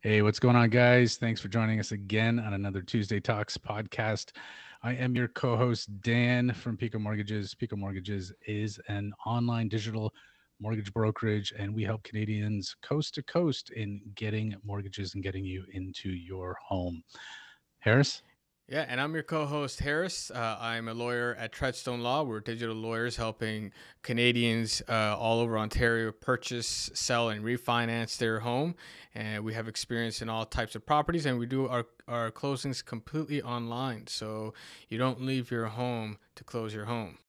Hey, what's going on, guys? Thanks for joining us again on another Tuesday Talks podcast. I am your co host, Dan from Pico Mortgages. Pico Mortgages is an online digital mortgage brokerage, and we help Canadians coast to coast in getting mortgages and getting you into your home. Harris? Yeah, and I'm your co-host Harris. I'm a lawyer at Treadstone Law. We're digital lawyers helping Canadians all over Ontario purchase, sell, and refinance their home. And we have experience in all types of properties, and we do our closings completely online. So you don't leave your home to close your home.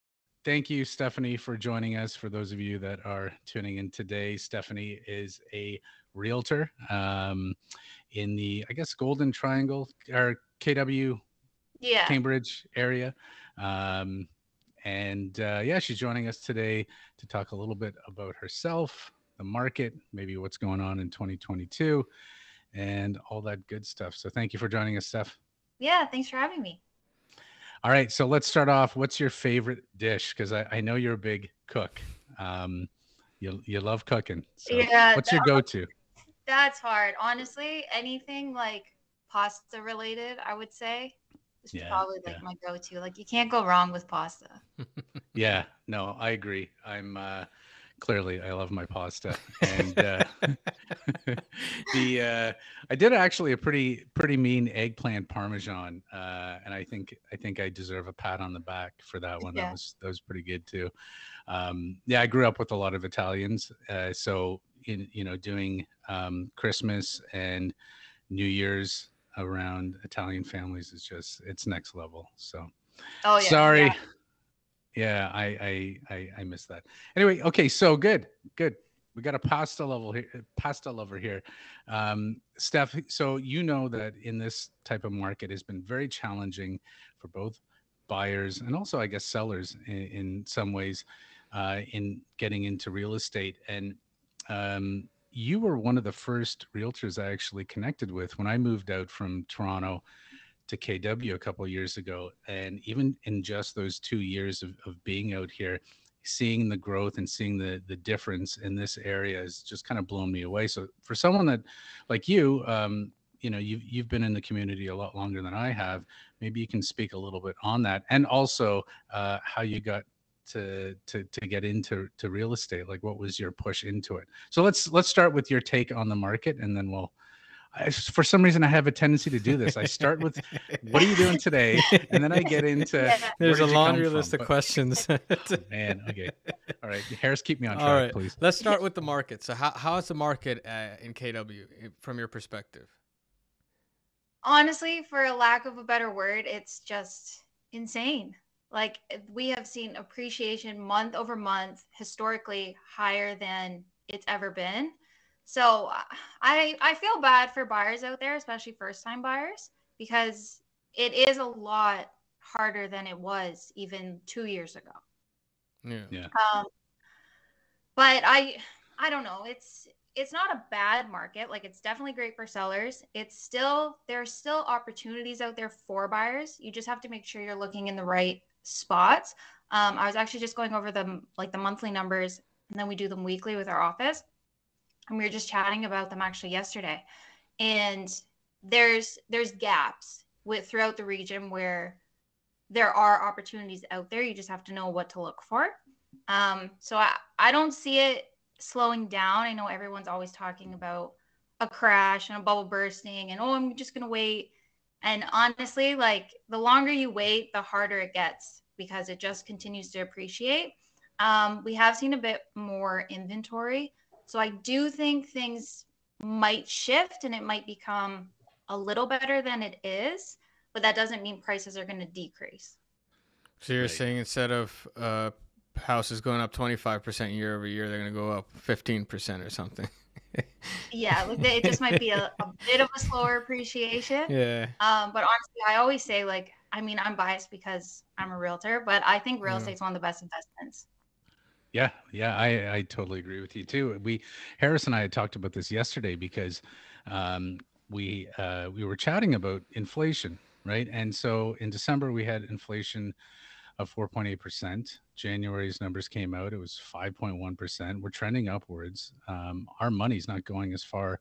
Thank you, Stephanie, for joining us. For those of you that are tuning in today, Stephanie is a realtor in the, I guess, Golden Triangle or KW Yeah. Cambridge area. Um, and she's joining us today to talk a little bit about herself, the market, maybe what's going on in 2022, and all that good stuff. So thank you for joining us, Steph. Yeah. Thanks for having me. All right, so let's start off. What's your favorite dish? Because I know you're a big cook. You love cooking. So Yeah. what's your go-to? That's hard. Honestly, anything like pasta related, I would say, is probably like my go-to. Like you can't go wrong with pasta. Yeah, no, I agree. I'm clearly I love my pasta, and I did actually a pretty mean eggplant parmesan, and I think I deserve a pat on the back for that one. Yeah. That was pretty good too. Yeah, I grew up with a lot of Italians, so doing Christmas and New Year's around Italian families is just it's next level. So Oh yeah. sorry. Yeah. Yeah, I missed that. Anyway, okay, so good. We got a pasta lover here. Steph, so you know that in this type of market has been very challenging for both buyers and also I guess sellers in some ways in getting into real estate. And you were one of the first realtors I actually connected with when I moved out from Toronto to KW a couple of years ago. And even in just those 2 years of being out here, seeing the growth and seeing the difference in this area has just kind of blown me away. So for someone that like you, you've been in the community a lot longer than I have. Maybe you can speak a little bit on that, and also how you got to get into real estate. Like, what was your push into it? So let's start with your take on the market, and then for some reason, I have a tendency to do this. I start with, what are you doing today? And then I get into, There's a laundry list of questions. Man, okay. All right. Harris, keep me on track, All right, please. let's start with the market. So how is the market in KW from your perspective? Honestly, for a lack of a better word, it's just insane. Like we have seen appreciation month over month, historically higher than it's ever been. So I feel bad for buyers out there, especially first time buyers, because it is a lot harder than it was even 2 years ago. Yeah. But I don't know. It's not a bad market. Like it's definitely great for sellers. There's still opportunities out there for buyers. You just have to make sure you're looking in the right spots. I was actually just going over the monthly numbers, and then we do them weekly with our office. And we were just chatting about them actually yesterday. And there's gaps throughout the region where there are opportunities out there. You just have to know what to look for. So I don't see it slowing down. I know everyone's always talking about a crash and a bubble bursting and, I'm just going to wait. And honestly, like the longer you wait, the harder it gets because it just continues to appreciate. We have seen a bit more inventory. So I do think things might shift and it might become a little better than it is, but that doesn't mean prices are going to decrease. So you're saying instead of houses going up 25% year over year, they're going to go up 15% or something. Yeah, like it just might be a bit of a slower appreciation. Yeah. But honestly, I always say, like, I mean, I'm biased because I'm a realtor, but I think real estate's one of the best investments. Yeah, I totally agree with you too. Harris and I had talked about this yesterday because we were chatting about inflation, right? And so in December we had inflation of 4.8%. January's numbers came out; it was 5.1%. We're trending upwards. Our money's not going as far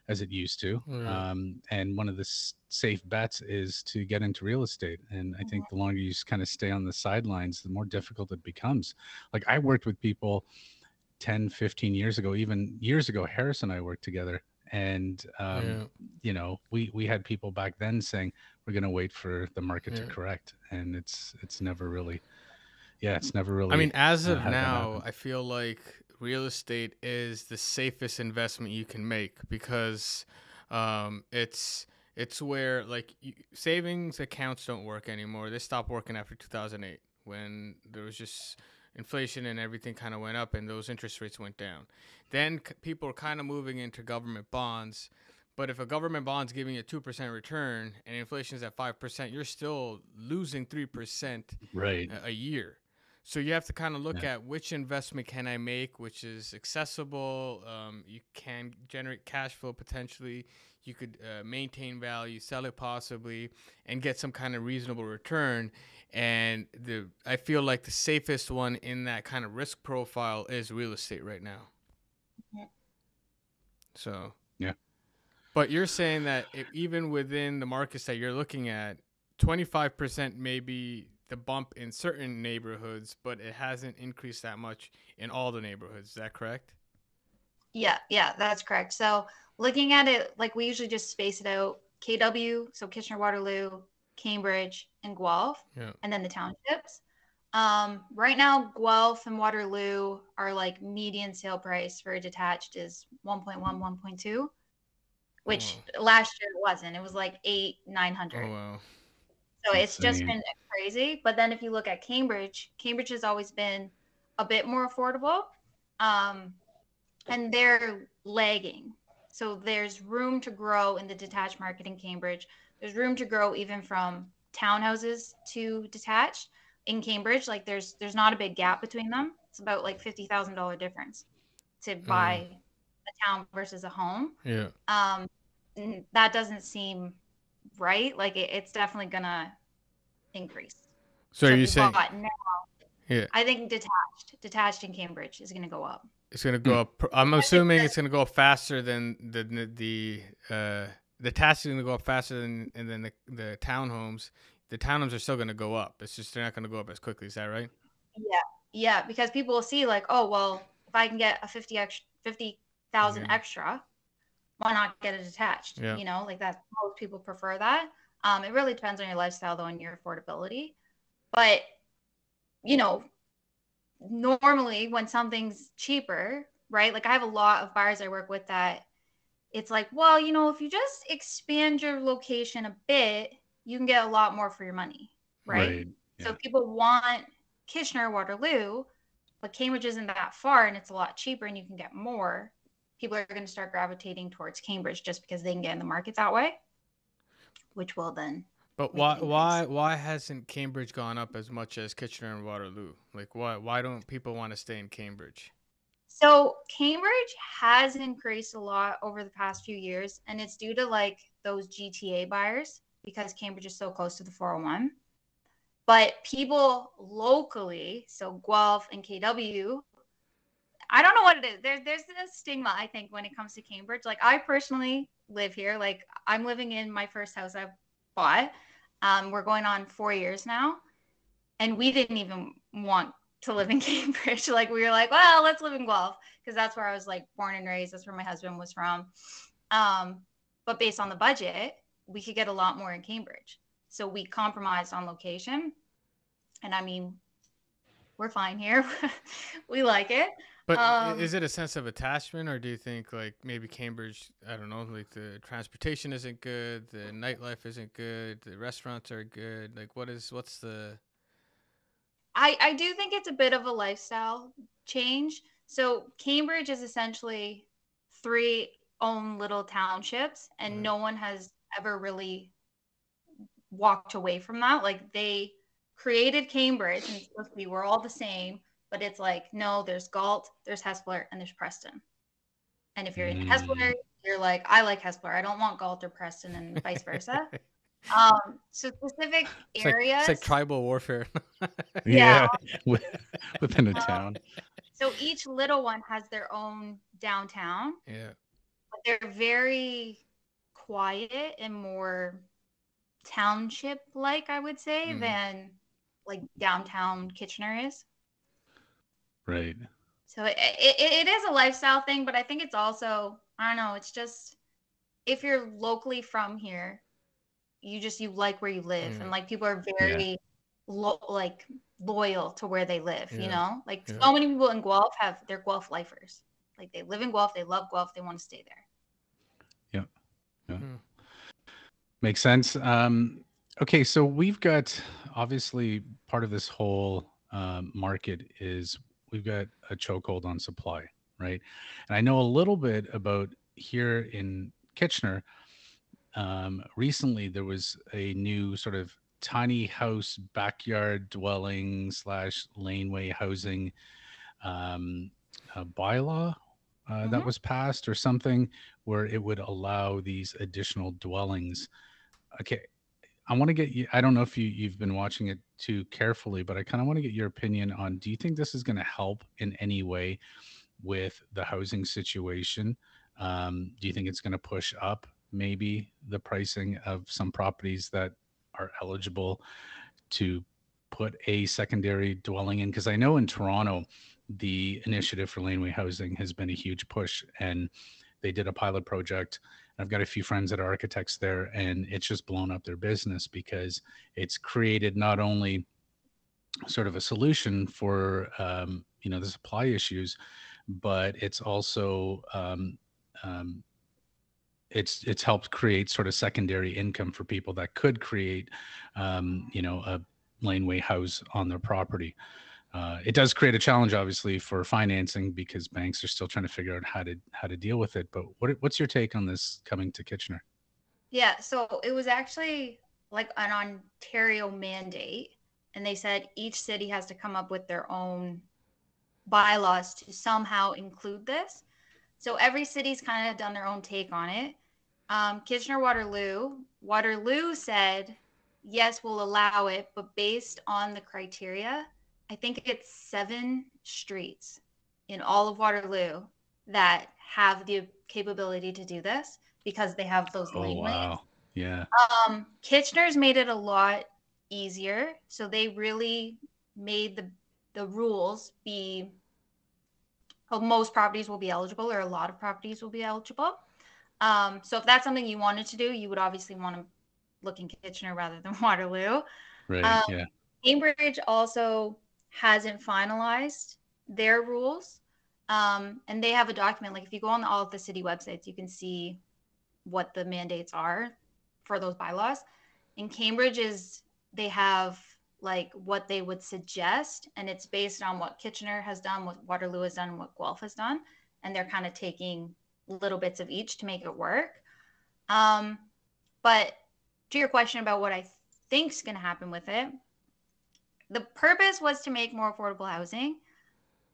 as it used to. Yeah. And one of the safe bets is to get into real estate. And I think the longer you kind of stay on the sidelines, the more difficult it becomes. Like I worked with people 10, 15 years ago, even years ago, Harris and I worked together. And, Yeah. you know, we had people back then saying, we're going to wait for the market to Yeah. correct. And it's never really, it's never I mean, really as of had that now, happen. I feel like real estate is the safest investment you can make because it's where like savings accounts don't work anymore. They stopped working after 2008 when there was just inflation and everything kind of went up and those interest rates went down. Then people are kind of moving into government bonds. But if a government bond's giving you a 2% return and inflation is at 5%, you're still losing 3% Right. a year. So you have to kind of look Yeah. at which investment can I make, which is accessible. You can generate cash flow potentially. You could maintain value, sell it possibly, and get some kind of reasonable return. And I feel like the safest one in that kind of risk profile is real estate right now. So Yeah. but you're saying that even within the markets that you're looking at, 25% may be the bump in certain neighborhoods, but it hasn't increased that much in all the neighborhoods. Is that correct? Yeah, that's correct. So looking at it, like we usually just space it out: KW, so Kitchener, Waterloo, Cambridge, and Guelph, Yeah. and then the townships. Right now, Guelph and Waterloo are like median sale price for a detached is 1.1, 1.2, which last year it wasn't. It was like 800-900. Oh, wow. So it's just Insane. been crazy. But then if you look at Cambridge, Cambridge has always been a bit more affordable. And they're lagging. So there's room to grow in the detached market in Cambridge. There's room to grow even from townhouses to detached in Cambridge. Like there's not a big gap between them. It's about like $50,000 difference to buy a town versus a home. Yeah. That doesn't seem right. Like it's definitely gonna increase. So are you if saying? now, Yeah. I think detached in Cambridge is gonna go up. It's gonna go up. I'm assuming it's gonna go up faster than the detached is gonna go up faster than the townhomes. The townhomes are still gonna go up. It's just they're not gonna go up as quickly. Is that right? Yeah, because people will see like, oh well, if I can get a 50,000 extra, why not get it detached? Yeah. You know, like that. Most people prefer that. It really depends on your lifestyle though and your affordability. But you know, normally when something's cheaper, right? Like I have a lot of buyers I work with that it's like, well, you know, if you just expand your location a bit, you can get a lot more for your money, right? Yeah. So people want Kitchener, Waterloo, but Cambridge isn't that far and it's a lot cheaper and you can get more. People are going to start gravitating towards Cambridge just because they can get in the market that way, which will then. But why hasn't Cambridge gone up as much as Kitchener and Waterloo? Like why don't people want to stay in Cambridge? So Cambridge has increased a lot over the past few years, and it's due to like those GTA buyers because Cambridge is so close to the 401. But people locally, so Guelph and KW, I don't know what it is. There's this stigma, I think, when it comes to Cambridge. Like I personally live here. Like I'm living in my first house I bought. We're going on 4 years now, and we didn't even want to live in Cambridge. Like we were like, well, let's live in Guelph because that's where I was like born and raised. That's where my husband was from. But based on the budget, we could get a lot more in Cambridge. So we compromised on location. And I mean, we're fine here. We like it. But is it a sense of attachment, or do you think like maybe Cambridge, I don't know, like the transportation isn't good, the nightlife isn't good, the restaurants are good? Like what's the... I do think it's a bit of a lifestyle change. So Cambridge is essentially 3 own little townships, and no one has ever really walked away from that. Like they created Cambridge and it's supposed to be we're all the same, but it's like no, there's Galt, there's Hespeler, and there's Preston. And if you're in Hespeler, you're like, I like Hespeler, I don't want Galt or Preston, and vice versa. So specific areas. It's like tribal warfare. Yeah. Within a town. So each little one has their own downtown. Yeah. They're very quiet and more township like, I would say, than like downtown Kitchener is. Right. So it is a lifestyle thing, but I think it's also, I don't know, it's just if you're locally from here, you like where you live, and like people are Yeah. very like loyal to where they live, you Yeah. know? Like Yeah. so many people in Guelph they're Guelph lifers. Like they live in Guelph, they love Guelph, they want to stay there. Yeah. Yeah. Makes sense. Okay, so we've got obviously part of this whole market is we've got a chokehold on supply, right? And I know a little bit about here in Kitchener. Recently, there was a new sort of tiny house backyard dwelling slash laneway housing bylaw that was passed or something where it would allow these additional dwellings. Okay, I want to get you. I don't know if you've been watching it too carefully, but I kind of want to get your opinion on. Do you think this is going to help in any way with the housing situation? Do you think it's going to push up maybe the pricing of some properties that are eligible to put a secondary dwelling in? Because I know in Toronto, the initiative for laneway housing has been a huge push, and they did a pilot project. I've got a few friends that are architects there, and it's just blown up their business because it's created not only sort of a solution for the supply issues, but it's also it's helped create sort of secondary income for people that could create a laneway house on their property. It does create a challenge, obviously, for financing because banks are still trying to figure out how to deal with it. But what's your take on this coming to Kitchener? Yeah, so it was actually like an Ontario mandate, and they said each city has to come up with their own bylaws to somehow include this. So every city's kind of done their own take on it. Kitchener Waterloo said, yes, we'll allow it, but based on the criteria, I think it's 7 streets in all of Waterloo that have the capability to do this because they have those Oh, laneways. wow. Yeah. Kitchener's made it a lot easier. So they really made the rules be, well, most properties will be eligible, or a lot of properties will be eligible. So if that's something you wanted to do, you would obviously want to look in Kitchener rather than Waterloo. Right. Yeah. Cambridge also hasn't finalized their rules. And they have a document. Like if you go on all of the city websites, you can see what the mandates are for those bylaws. In Cambridge they have like what they would suggest, and it's based on what Kitchener has done, what Waterloo has done, and what Guelph has done, and they're kind of taking little bits of each to make it work. But to your question about what I think is going to happen with it, the purpose was to make more affordable housing.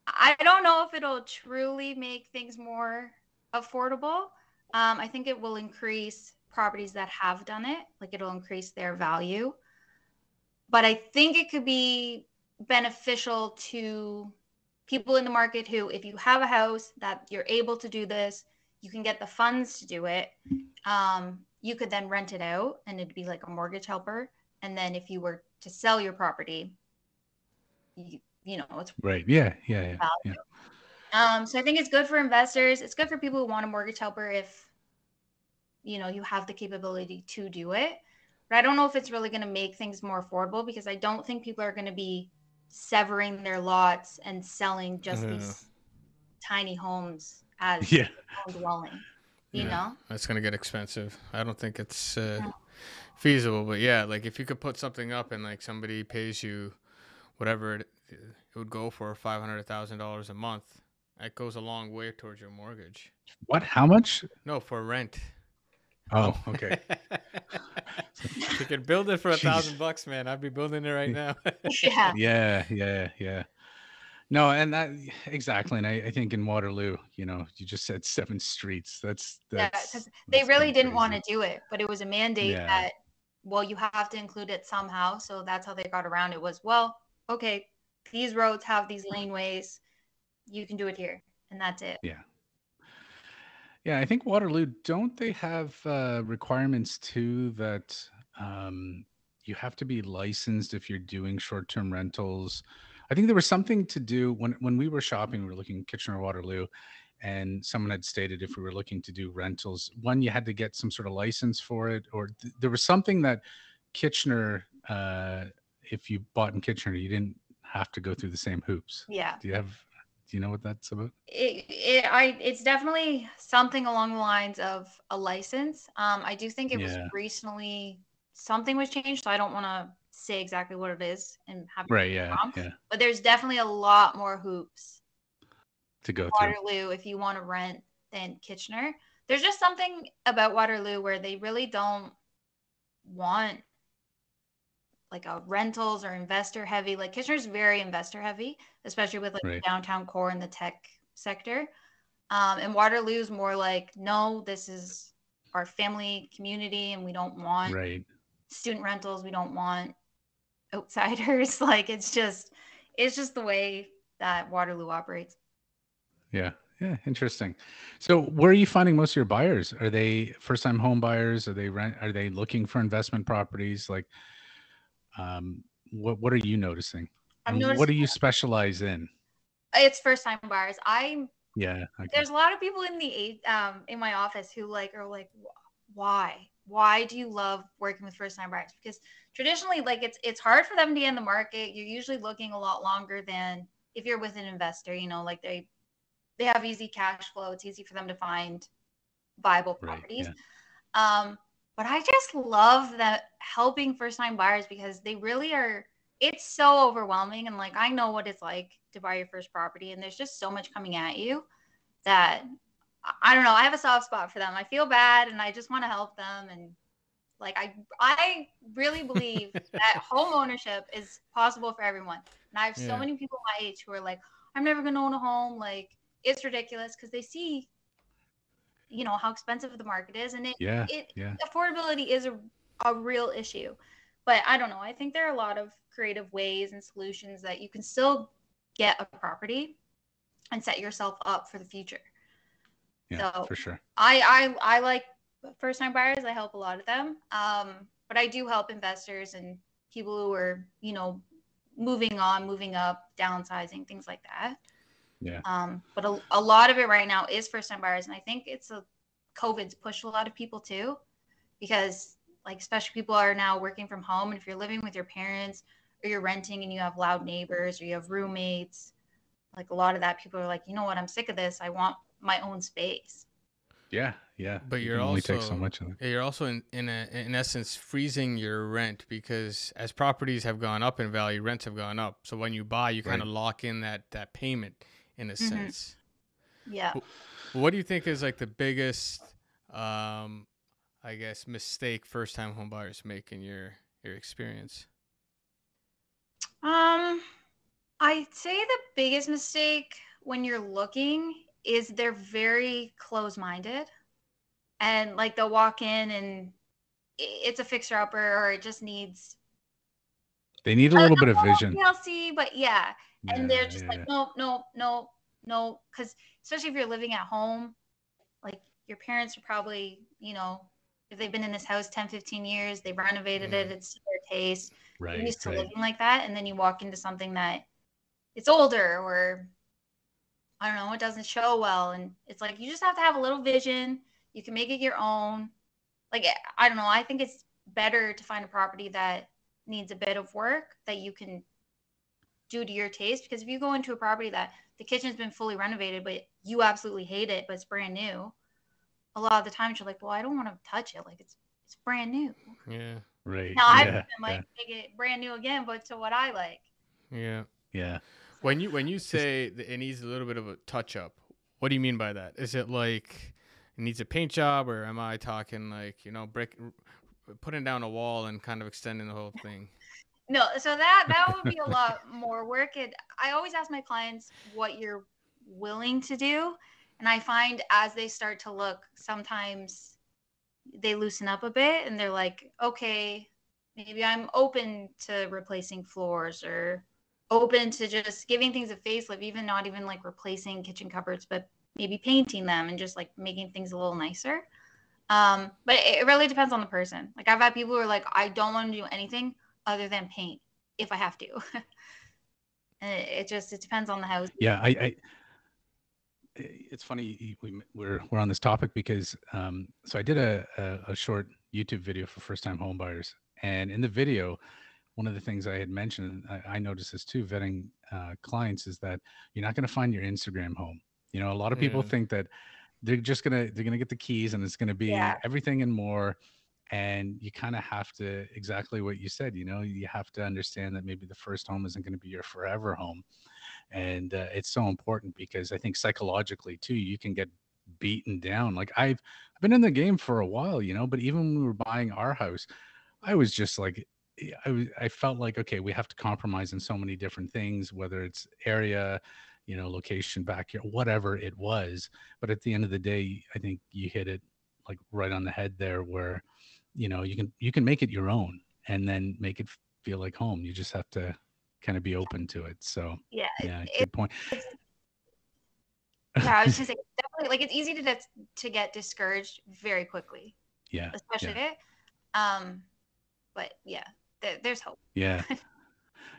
I don't know if it'll truly make things more affordable. I think it will increase properties that have done it, like it'll increase their value. But I think it could be beneficial to people in the market who, if you have a house that you're able to do this, you can get the funds to do it. You could then rent it out and it'd be like a mortgage helper. And then if you were to sell your property, it's right. Yeah. Yeah. Yeah. Yeah. So I think it's good for investors. It's good for people who want a mortgage helper if you have the capability to do it. But I don't know if it's really going to make things more affordable because I don't think people are going to be severing their lots and selling just these tiny homes as Yeah. home dwelling. You know, that's going to get expensive. I don't think it's feasible, but yeah, like if you could put something up and like somebody pays you whatever it would go for, $500,000 a month, that goes a long way towards your mortgage. What? How much? No, for rent. Oh, okay. You could build it for $1,000, man. I'd be building it right now. Yeah. Yeah. No, and that exactly. And I think in Waterloo, you just said 7 streets. That's because they really didn't want to crazy. do it, but it was a mandate Yeah. that, well, you have to include it somehow. So that's how they got around it was, well, okay, these roads have these laneways. You can do it here. And that's it. Yeah. Yeah, I think Waterloo, don't they have requirements too that um, you have to be licensed if you're doing short-term rentals? I think there was something to do when we were shopping, we were looking Kitchener Waterloo, and someone had stated if we were looking to do rentals, one, you had to get some sort of license for it, or there was something that Kitchener, if you bought in Kitchener, you didn't have to go through the same hoops. Yeah. Do you know what that's about? It's definitely something along the lines of a license. I do think it was Yeah. recently something was changed, so I don't want to say exactly what it is and have it Right. Yeah. wrong. Yeah. But there's definitely a lot more hoops To in go through. Waterloo if you want to rent than Kitchener. There's just something about Waterloo where they really don't want like a rentals or investor heavy. Like Kitchener's very investor heavy, especially with like Right. the downtown core and the tech sector. And Waterloo's more like, no, this is our family community, and we don't want Right. student rentals. We don't want outsiders. Like it's just the way that Waterloo operates. Yeah. Yeah. Interesting. So where are you finding most of your buyers? Are they first time home buyers? Are they looking for investment properties? Like what are you noticing? I'm And what noticing do you specialize in? it's first time buyers. I'm Yeah. Okay. There's a lot of people in my office who like are like, why do you love working with first time buyers? Because traditionally, like it's hard for them to get in the market. You're usually looking a lot longer than if you're with an investor. You know, like they have easy cash flow. It's easy for them to find viable Right. properties. Yeah. Um, but I just love that helping first time buyers because they really are. It's so overwhelming, and like I know what it's like to buy your first property, and there's just so much coming at you that I don't know. I have a soft spot for them. I feel bad, and I just want to help them. And like I really believe that home ownership is possible for everyone. And I have so Yeah. many people my age who are like, I'm never gonna own a home. Like it's ridiculous because they see, you know, how expensive the market is, and Yeah. it Yeah. affordability is a real issue. But I don't know. I think there are a lot of creative ways and solutions that you can still get a property and set yourself up for the future. Yeah. So For sure. I like first time buyers. I help a lot of them. But I do help investors and people who are, you know, moving on, moving up, downsizing, things like that. Yeah. But a lot of it right now is first time buyers. And I think COVID's pushed a lot of people too, because like, especially people are now working from home. And if you're living with your parents or you're renting and you have loud neighbors or you have roommates, like a lot of that people are like, you know what, I'm sick of this. I want my own space. Yeah. Yeah. But You you're can only take so also much of it. you're also in essence freezing your rent because as properties have gone up in value, rents have gone up. So when you buy, you kind Right. of lock in that payment in a Mm-hmm. sense. Yeah. What do you think is like the biggest, um, I guess, mistake first time home buyers make in your experience? Um, I'd say the biggest mistake when you're looking is they're very close-minded and like they'll walk in and it's a fixer-upper or it just needs They need a a little bit of vision. TLC, but yeah. And they're Yeah. just Yeah. like, Yeah. no, no, no, no. Because especially if you're living at home, like your parents are probably, you know, if they've been in this house 10, 15 years, they've renovated Yeah. it, it's to their taste. They're Right. used to Right. living like that. And then you walk into something that it's older or I don't know, it doesn't show well. And it's like, you just have to have a little vision. You can make it your own. Like, I don't know. I think it's better to find a property that needs a bit of work that you can do to your taste. Because if you go into a property that the kitchen's been fully renovated, but you absolutely hate it, but it's brand new, a lot of the times you're like, well, I don't want to touch it. Like, it's brand new. Yeah. Right. Now I Yeah. like Yeah. make it brand new again, but to what I like. Yeah. Yeah. So, When you say that it needs a little bit of a touch up, what do you mean by that? Is it like it needs a paint job, or am I talking like putting down a wall and kind of extending the whole thing? no, so that would be a lot more work. I always ask my clients what you're willing to do, and I find as they start to look, sometimes they loosen up a bit and they're like, okay, maybe I'm open to replacing floors or open to just giving things a facelift, even not even like replacing kitchen cupboards, but maybe painting them and just like making things a little nicer. But it really depends on the person. Like I've had people who are like, I don't want to do anything other than paint if I have to. And it depends on the house. Yeah, I it's funny we're on this topic because so I did a short YouTube video for first time home buyers, and in the video, one of the things I had mentioned, I noticed this too, vetting clients, is that you're not going to find your Instagram home. You know, a lot of people Yeah. think that they're gonna get the keys and it's going to be Yeah. everything and more. And you kind of have to, exactly what you said, you know, you have to understand that maybe the first home isn't going to be your forever home. And it's so important because I think psychologically too, you can get beaten down. Like I've been in the game for a while, you know, but even when we were buying our house, I was just like, I felt like, okay, we have to compromise in so many different things, whether it's area, you know, location, backyard, whatever it was. But at the end of the day, I think you hit it like right on the head there, where, you know, you can make it your own and then make it feel like home. You just have to kind of be open to it. So Yeah. yeah, good point. It's, yeah, I was gonna say definitely like it's easy to get discouraged very quickly, Yeah, especially yeah, today. But yeah, there's hope. yeah,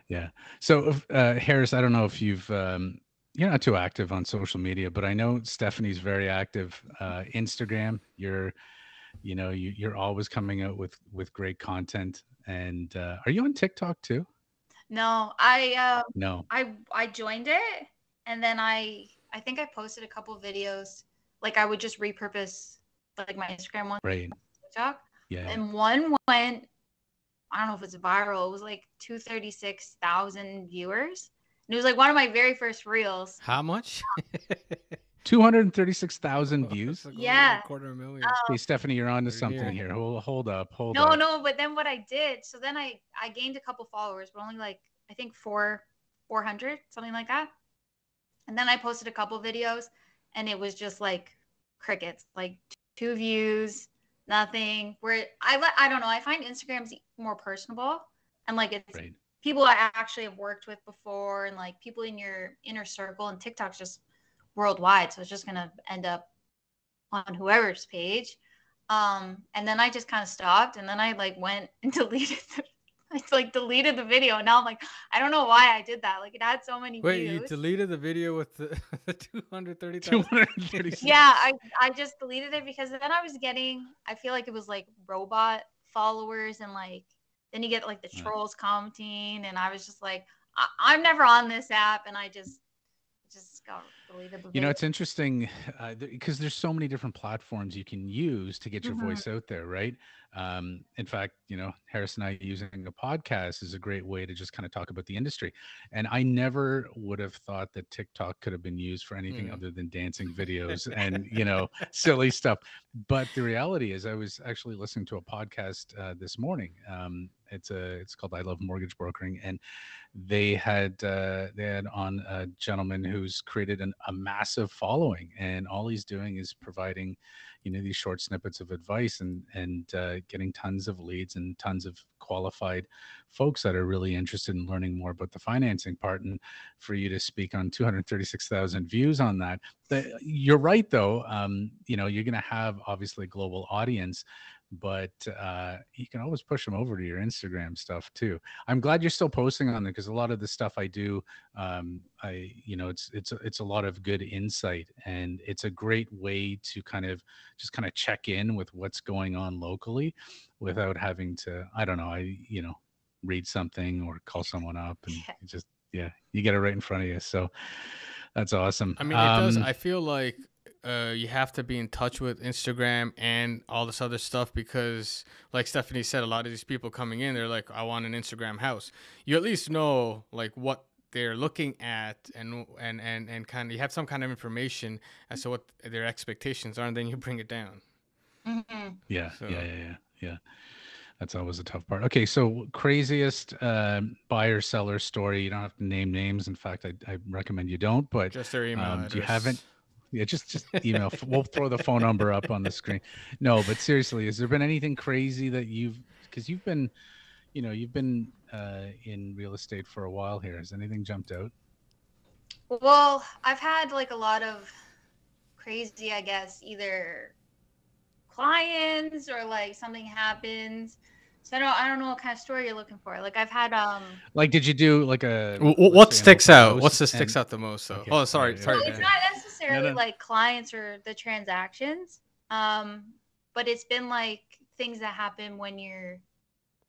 yeah. So Harris, I don't know if you're not too active on social media, but I know Stephanie's very active. Instagram, you're always coming out with great content. And are you on TikTok too? No, No. I joined it, and then I think I posted a couple videos. Like I would just repurpose like my Instagram one Right. to TikTok, Yeah, yeah. and one went, I don't know if it's viral. It was like 236,000 viewers, and it was like one of my very first reels. How much? 236,000 It's views. like over Yeah. a quarter of a million. Hey, Stephanie, you're on to Right something here. here. Hold up, hold No, up. no, but then what I did, so then I gained a couple followers, but only like I think 400, something like that. And then I posted a couple videos, and it was just like crickets, like 2 views, nothing. Where I don't know, I find Instagram's more personable, and like it's Right. people I actually have worked with before, and like people in your inner circle, and TikTok's just worldwide, so it's just gonna end up on whoever's page. And then I just kind of stopped, and then I like went and deleted I like deleted the video. And now I'm like, I don't know why I did that. Like it had so many Wait, you views. deleted the video with the 230,000? 236. Yeah, I just deleted it because then I was getting, I feel like it was like robot followers, and like then you get like the trolls commenting, and I was just like, I'm never on this app, and I just got deleted the You video. know, it's interesting because there's so many different platforms you can use to get your Mhm. voice out there, right? In fact, you know, Harris and I using a podcast is a great way to just kind of talk about the industry. And I never would have thought that TikTok could have been used for anything Mm. other than dancing videos and, you know, silly stuff. But the reality is, I was actually listening to a podcast this morning. It's called I Love Mortgage Brokering, and they had on a gentleman who's created a massive following, and all he's doing is providing, you know, these short snippets of advice and getting tons of leads and tons of qualified folks that are really interested in learning more about the financing part. And for you to speak on 236,000 views on that, you're right though. You know, you're going to have obviously a global audience, but you can always push them over to your Instagram stuff too. I'm glad you're still posting on there because a lot of the stuff I do, you know, it's a lot of good insight, and it's a great way to kind of just kind of check in with what's going on locally without having to, I don't know, you know, read something or call someone up, and it just, yeah, you get it right in front of you. So that's awesome. I mean, it does. I feel like you have to be in touch with Instagram and all this other stuff because, like Stephanie said, a lot of these people coming in, they're like, I want an Instagram house. You at least know like what they're looking at, and kind of you have some kind of information as to what their expectations are, and then you bring it down. Mm-hmm. Yeah, So- yeah. That's always a tough part. Okay, so craziest buyer seller story. You don't have to name names. In fact, I recommend you don't. But Just their email address. do you have it? Yeah, just email. We'll throw the phone number up on the screen. No, but seriously, has there been anything crazy that because you've been, you know, you've been in real estate for a while here. Has anything jumped out? Well, I've had like a lot of crazy, I guess, either clients or like something happens. So I don't know what kind of story you're looking for. Like I've had Like, did you do like a let's What say an sticks open out? house What's the sticks and out the most though? okay, Oh, all sorry, right, sorry, well, okay, it's Dan. not no, necessarily no, like clients or the transactions. But it's been like things that happen when you're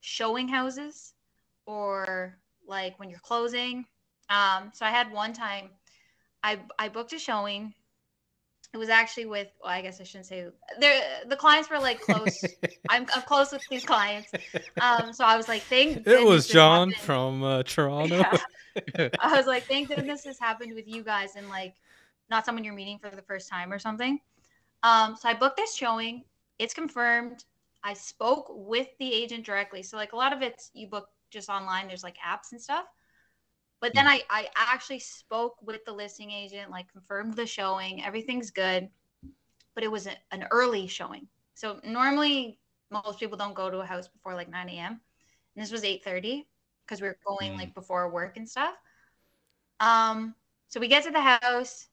showing houses or like when you're closing. So I had one time I booked a showing. It was actually with, well, I guess I shouldn't say the clients were like close. I'm close with these clients. So I was like, thank It goodness was this John happened. from Toronto. Yeah. I was like, thank goodness this happened with you guys and like not someone you're meeting for the first time or something. So I booked this showing. It's confirmed. I spoke with the agent directly. So like a lot of it's you book just online. There's like apps and stuff. But then I actually spoke with the listing agent, like confirmed the showing. Everything's good. But it was an early showing. So normally most people don't go to a house before like 9 a.m. And this was 8:30 because we were going like before work and stuff. So we get to the house.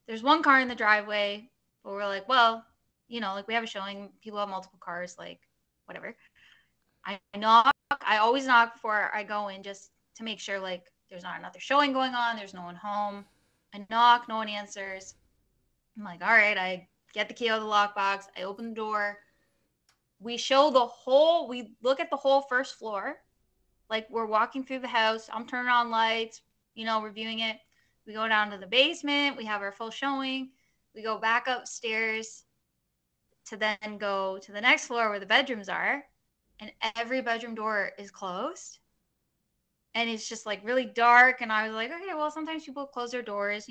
There's one car in the driveway, but we're like, well, like we have a showing. People have multiple cars, like whatever. I knock. I always knock before I go in just to make sure like there's not another showing going on. There's no one home. I knock. No one answers. I'm like, all right. I get the key out of the lockbox. I open the door. We look at the whole first floor. Like we're walking through the house. I'm turning on lights, reviewing it. We go down to the basement. We have our full showing. We go back upstairs to then go to the next floor where the bedrooms are. And every bedroom door is closed. And it's just like really dark. And I was like, okay, well, sometimes people close their doors,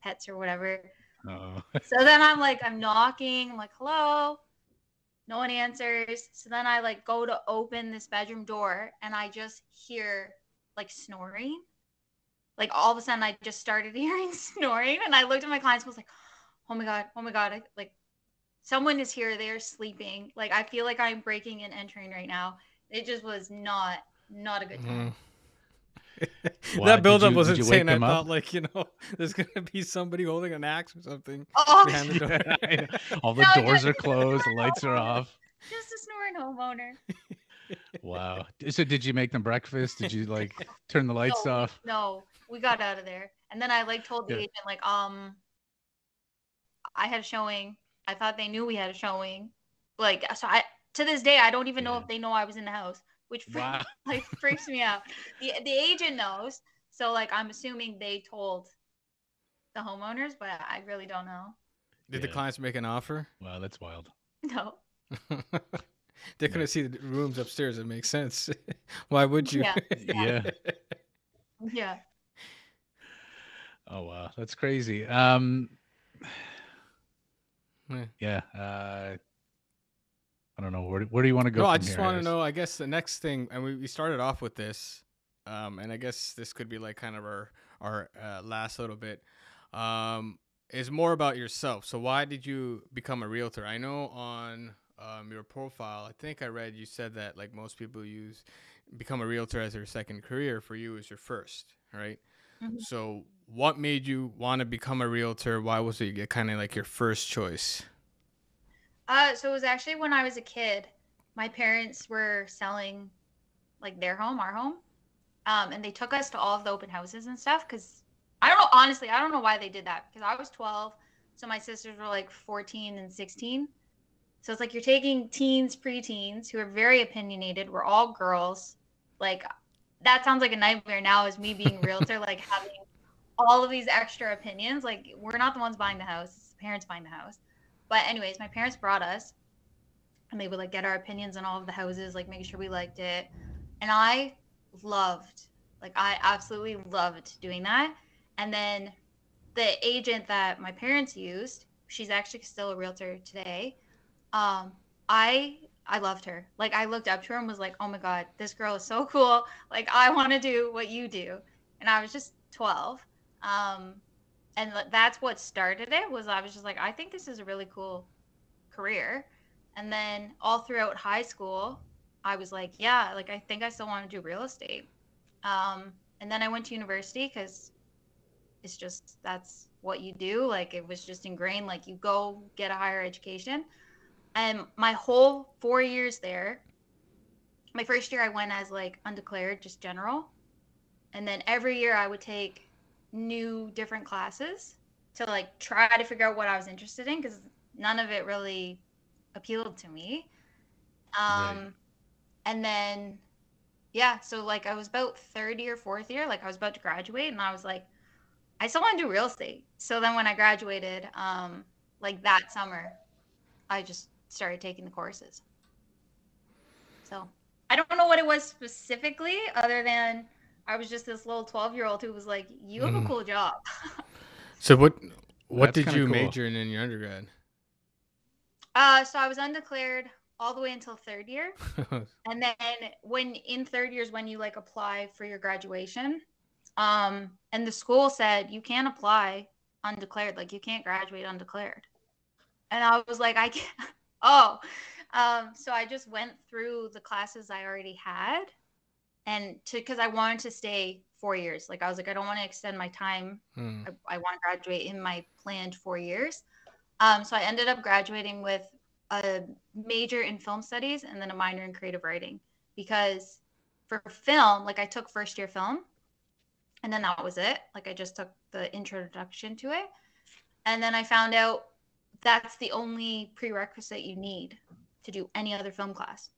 pets or whatever. oh, So then I'm knocking. I'm like, hello. No one answers. So then I like go to open this bedroom door and I just hear like snoring. Like all of a sudden I just started hearing snoring and I looked at my clients and was like, oh my God. Like someone is here. They're sleeping. Like I feel like I'm breaking and entering right now. It just was not a good time. wow. That buildup was Did you wake insane. I them up? thought like, there's gonna be somebody holding an axe or something Oh, behind the door. Yeah, I know. All the no, doors are closed, the lights are off. just a snoring homeowner. Wow. So did you make them breakfast? Did you like turn the lights off? No, we got out of there. And then I like told the Yeah. agent like, I had a showing. I thought they knew we had a showing. Like, so to this day, I don't even know if they know I was in the house, which Wow. like freaks me out. The agent knows. So like, I'm assuming they told the homeowners, but I really don't know. Did the clients make an offer? Wow, that's wild. No. They couldn't see the rooms upstairs. It makes sense. Why would you? Yeah. Yeah. Yeah. Oh wow, that's crazy. Yeah. I don't know. Where do you want to go No, from I just here, want to Harris? know. I guess the next thing, and we started off with this, and I guess this could be like kind of our last little bit, is more about yourself. So why did you become a realtor? I know on your profile, I think I read you said that like most people become a realtor as their second career. For you, is your first, right? Mhm. So what made you want to become a realtor? Why was it kind of like your first choice? So it was actually when I was a kid. My parents were selling like their home, our home. And they took us to all of the open houses and stuff because I don't know, honestly, I don't know why they did that because I was 12. So my sisters were like 14 and 16. So it's like you're taking teens, preteens who are very opinionated. We're all girls. Like that sounds like a nightmare now as me being a realtor, like having all of these extra opinions. Like we're not the ones buying the house, it's the parents buying the house. But anyways, my parents brought us and they would like get our opinions on all of the houses, like making sure we liked it. And I absolutely loved doing that. And then the agent that my parents used, she's actually still a realtor today. I loved her. Like I looked up to her and was like, oh my God, this girl is so cool. Like I want to do what you do. And I was just 12. And that's what started it was I was just like, I think this is a really cool career. And then all throughout high school, I was like, yeah, like I think I still want to do real estate. And then I went to university because It's just that's what you do. Like it was just ingrained. Like you go get a higher education. And my whole 4 years there, my first year I went as like undeclared, just general. And then every year I would take new different classes to like try to figure out what I was interested in because none of it really appealed to me. Right. And then yeah, so like I was about third year, fourth year, like I was about to graduate, and I was like, I still want to do real estate. So then when I graduated, like that summer, I just started taking the courses. So I don't know what it was specifically, other than I was just this little 12-year-old who was like, "You have a cool job." So what That's did kind of you cool. major in your undergrad? So I was undeclared all the way until third year. And then when in third year is when you like apply for your graduation. And the school said you can't apply undeclared, like you can't graduate undeclared. And I was like, I can't. Oh, so I just went through the classes I already had, and because I wanted to stay 4 years. Like I was like, I don't want to extend my time. I want to graduate in my planned 4 years. So I ended up graduating with a major in film studies and then a minor in creative writing, because for film, like I took first year film, and then that was it. Like I just took the introduction to it. And then I found out that's the only prerequisite you need to do any other film class.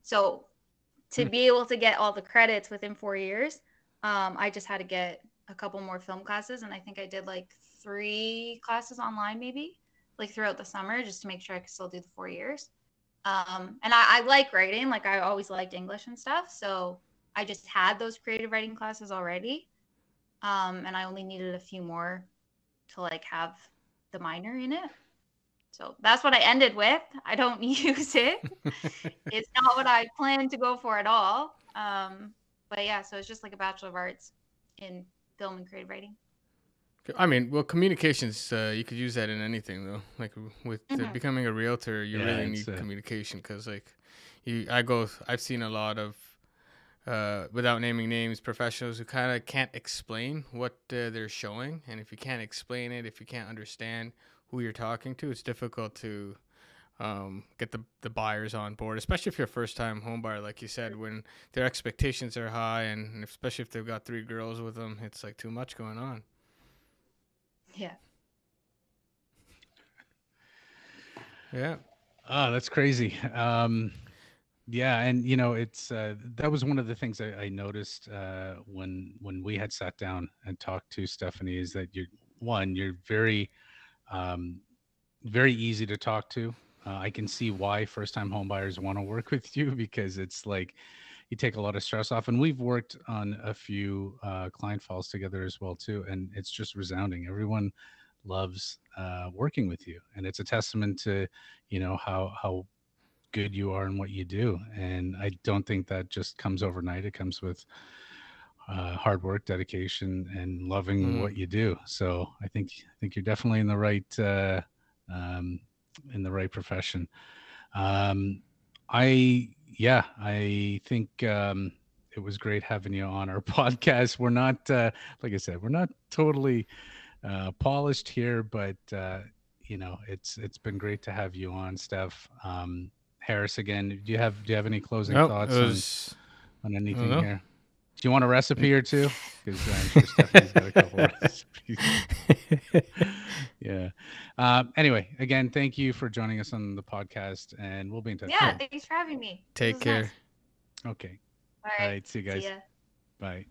So to be able to get all the credits within 4 years, I just had to get a couple more film classes. And I think I did like 3 classes online, maybe like throughout the summer, just to make sure I could still do the 4 years. And I like writing. Like I always liked English and stuff. So I just had those creative writing classes already. And I only needed a few more to like have the minor in it. So that's what I ended with. I don't use it. It's not what I planned to go for at all. But yeah, so it's just like a Bachelor of Arts in film and creative writing. I mean, well, communications, you could use that in anything though. Like with becoming a realtor, you really need communication because like I've seen a lot of, without naming names, professionals who kind of can't explain what they're showing. And if you can't explain it, if you can't understand who you're talking to, it's difficult to get the buyers on board, especially if you're a first-time home buyer, like you said, when their expectations are high, and especially if they've got 3 girls with them, it's like too much going on. Yeah. Yeah. Oh, that's crazy. Yeah, and you know, it's that was one of the things I noticed when we had sat down and talked to Stephanie, is that you're very easy to talk to. I can see why first-time homebuyers want to work with you, because it's like you take a lot of stress off. And we've worked on a few client files together as well too, and it's just resounding. Everyone loves working with you, and it's a testament to how good you are and what you do. And I don't think that just comes overnight. It comes with hard work, dedication, and loving what you do. So I think you're definitely in the right profession. I think it was great having you on our podcast. We're not, like I said, we're not totally polished here, but it's been great to have you on, Steph. Harris, again, do you have any closing thoughts on anything here? Do you want a recipe or two? Because I'm sure Stephanie's got a couple recipes. Yeah. Anyway, again, thank you for joining us on the podcast, and we'll be in touch. Yeah, thanks for having me. Take care. Nice. Okay. All right. See you guys. See ya. Bye.